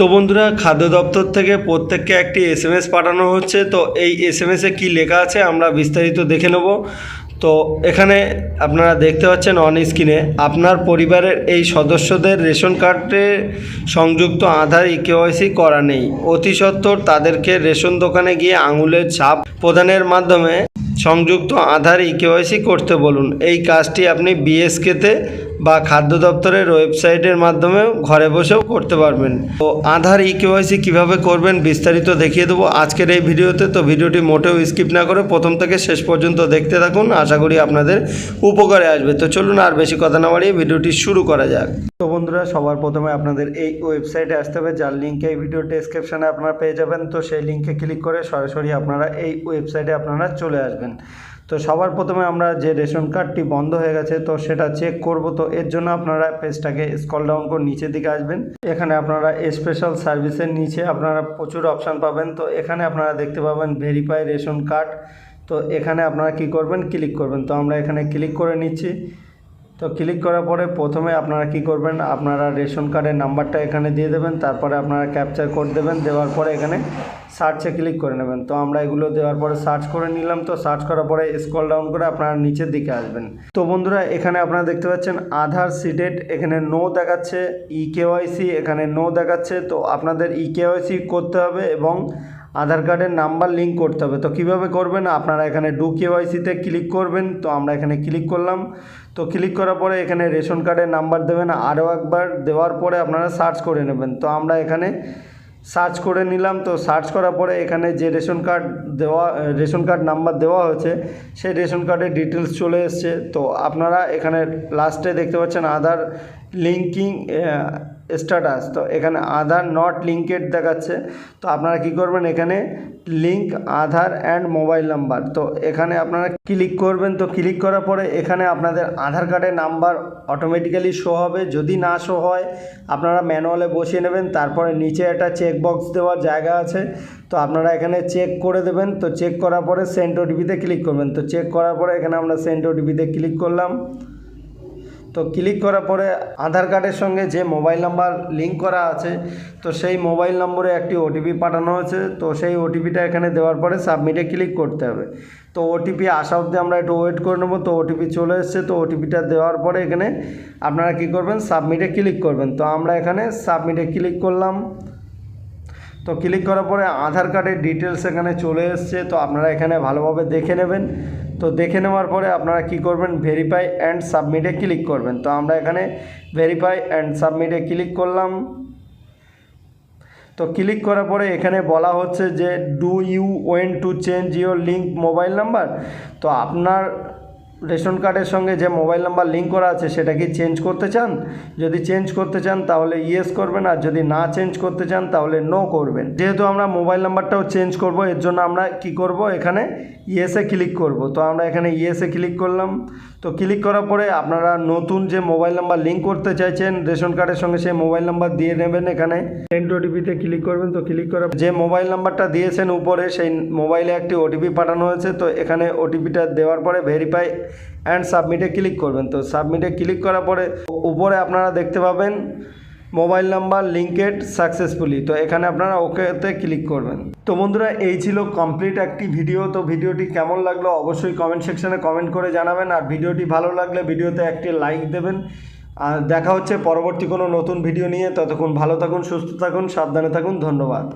তো বন্ধুরা, খাদ্য দপ্তর থেকে প্রত্যেককে একটি এসএমএস পাঠানো হচ্ছে। তো এই এসএমএসে কি লেখা আছে আমরা বিস্তারিত দেখে নেব। তো এখানে আপনারা দেখতে পাচ্ছেন অন স্ক্রিনে, আপনার পরিবারের এই সদস্যদের রেশন কার্ডে সংযুক্ত আধার ইকেওয়াইসি করা নেই। অতি সত্বর তাদেরকে রেশন দোকানে গিয়ে আঙুলের ছাপ প্রদানের মাধ্যমে সংযুক্ত আধার ইকেওয়াইসি করতে বলুন। এই কাজটি আপনি বিএসকেতে বা খাদ্য দপ্তরের ওয়েবসাইটের মাধ্যমেও ঘরে বসেও করতে পারবেন। তো আধার ইকেওয়াইসি কীভাবে করবেন বিস্তারিত দেখিয়ে দেবো আজকের এই ভিডিওতে। তো ভিডিওটি মোটেও স্কিপ না করে প্রথম থেকে শেষ পর্যন্ত দেখতে থাকুন, আশা করি আপনাদের উপকারে আসবে। তো চলুন আর বেশি কথা না বাড়িয়ে ভিডিওটি শুরু করা যাক। তো বন্ধুরা, সবার প্রথমে আপনাদের এই ওয়েবসাইটে আসতে হবে, যার লিঙ্ক এই ভিডিও ডেসক্রিপশানে আপনারা পেয়ে যাবেন। তো সেই লিঙ্কে ক্লিক করে সরাসরি আপনারা এই ওয়েবসাইটে আপনারা চলে আসবেন। তো সবার প্রথমে আমরা যে রেশন কার্ডটি বন্ধ হয়ে গেছে তো সেটা চেক করব। তো এর জন্য আপনারা পেজটাকে স্ক্রল ডাউন করে নিচের দিকে আসবেন। এখানে আপনারা স্পেশাল সার্ভিসের নিচে আপনারা প্রচুর অপশান পাবেন। তো এখানে আপনারা দেখতে পাবেন ভেরিফাই রেশন কার্ড। তো এখানে আপনারা কি করবেন, ক্লিক করবেন। তো আমরা এখানে ক্লিক করে নিচ্ছি। তো ক্লিক করার পরে প্রথমে আপনারা কি করবেন, আপনারা রেশন কার্ডের নাম্বারটা এখানে দিয়ে দেবেন, তারপরে আপনারা ক্যাপচার কোড দেবেন, দেওয়ার পরে এখানে সার্চে ক্লিক করে নেবেন। তো আমরা এগুলো দেওয়ার পরে সার্চ করে নিলাম। তো সার্চ করার পরে স্ক্রল ডাউন করে আপনারা নিচের দিকে আসবেন। তো বন্ধুরা, এখানে আপনারা দেখতে পাচ্ছেন আধার সিডেড, এখানে নো দেখাচ্ছে, ইকেওয়াইসি এখানে নো দেখাচ্ছে। তো আপনাদের ইকেওয়াইসি করতে হবে এবং আধার কার্ডের নাম্বার লিঙ্ক করতে হবে। তো কিভাবে করবেন, আপনারা এখানে ডু কেওয়াইসিতে ক্লিক করবেন। তো আমরা এখানে ক্লিক করলাম। তো ক্লিক করার পরে এখানে রেশন কার্ডের নাম্বার দেবেন আরও একবার, দেওয়ার পরে আপনারা সার্চ করে নেবেন। তো আমরা এখানে সার্চ করে নিলাম। তো সার্চ করার পরে এখানে যে রেশন কার্ড নাম্বার দেওয়া হয়েছে সেই রেশন কার্ডের ডিটেলস চলে এসছে। তো আপনারা এখানে লাস্টে দেখতে পাচ্ছেন আধার লিঙ্কিং স্ট্যাটাস। তো এখানে আধার নট লিঙ্কেড দেখাচ্ছে। তো আপনারা কি করবেন, এখানে link Aadhaar and mobile number, তো এখানে আপনারা ক্লিক করবেন। তো ক্লিক করার পরে এখানে আপনাদের আধার কার্ডের নাম্বার অটোমেটিক্যালি শো হবে। যদি না শো হয় আপনারা ম্যানুয়ালে বসিয়ে নেবেন। তারপরে নিচে একটা চেক বক্স দেওয়ার জায়গা আছে, তো আপনারা এখানে চেক করে দেবেন। তো চেক করার পরে সেন্ড ওটিপিতে ক্লিক করবেন। তো চেক করার পরে এখানে আমরা সেন্ড ওটিপিতে ক্লিক করলাম। তো ক্লিক করার পরে আধার কার্ডের সঙ্গে যে মোবাইল নাম্বার লিঙ্ক করা আছে তো সেই মোবাইল নম্বরে একটি ওটিপি পাঠানো হয়েছে। তো সেই ওটিপিটা এখানে দেওয়ার পরে সাবমিটে ক্লিক করতে হবে। তো ওটিপি আসা অবধি আমরা একটু ওয়েট করে নেব। তো ওটিপি চলে এসছে। তো ওটিপিটা দেওয়ার পরে এখানে আপনারা কি করবেন, সাবমিটে ক্লিক করবেন। তো আমরা এখানে সাবমিটে ক্লিক করলাম। তো ক্লিক করার পরে আধার কার্ডের ডিটেলস এখানে চলে এসছে। তো আপনারা এখানে ভালোভাবে দেখে নেবেন। তো দেখে নেওয়ার পরে আপনারা কি করবেন, ভেরিফাই অ্যান্ড সাবমিটে ক্লিক করবেন। তো আমরা এখানে ভেরিফাই অ্যান্ড সাবমিটে ক্লিক করলাম। তো ক্লিক করার পরে এখানে বলা হচ্ছে যে do you want to change your link mobile number. তো আপনার রেশন কার্ডের সঙ্গে যে মোবাইল নাম্বার লিঙ্ক করা আছে সেটা কি চেঞ্জ করতে চান? যদি চেঞ্জ করতে চান তাহলে ইয়েস করবেন, আর যদি না চেঞ্জ করতে চান তাহলে নো করবেন। যেহেতু আমরা মোবাইল নাম্বারটাও চেঞ্জ করব এর জন্য আমরা কি করব, এখানে ইয়েসে ক্লিক করব। তো আমরা এখানে ইয়েসে ক্লিক করলাম। তো ক্লিক করার পরে আপনারা নতুন যে মোবাইল নাম্বার লিঙ্ক করতে চাইছেন রেশন কার্ডের সঙ্গে সেই মোবাইল নাম্বার দিয়ে নেবেন। এখানে সেন্ড ওটিপিতে ক্লিক করবেন। তো ক্লিক করার যে মোবাইল নাম্বারটা দিয়েছেন উপরে সেই মোবাইলে একটি ওটিপি পাঠানো হয়েছে। তো এখানে ওটিপিটা দেওয়ার পরে ভেরিফাই অ্যান্ড সাবমিটে ক্লিক করবেন। তো সাবমিটে ক্লিক করার পরে উপরে আপনারা দেখতে পাবেন মোবাইল নাম্বার লিঙ্কেড সাকসেসফুলি। তো এখানে আপনারা ওকেতে ক্লিক করবেন। তো বন্ধুরা, এই ছিল কমপ্লিট একটি ভিডিও। তো ভিডিওটি কেমন লাগলো অবশ্যই কমেন্ট সেকশনে কমেন্ট করে জানাবেন। আর ভিডিওটি ভালো লাগলে ভিডিওতে একটি লাইক দেবেন। আর দেখা হচ্ছে পরবর্তী কোনো নতুন ভিডিও নিয়ে। ততক্ষণ ভালো থাকুন, সুস্থ থাকুন, সাবধানে থাকুন। ধন্যবাদ।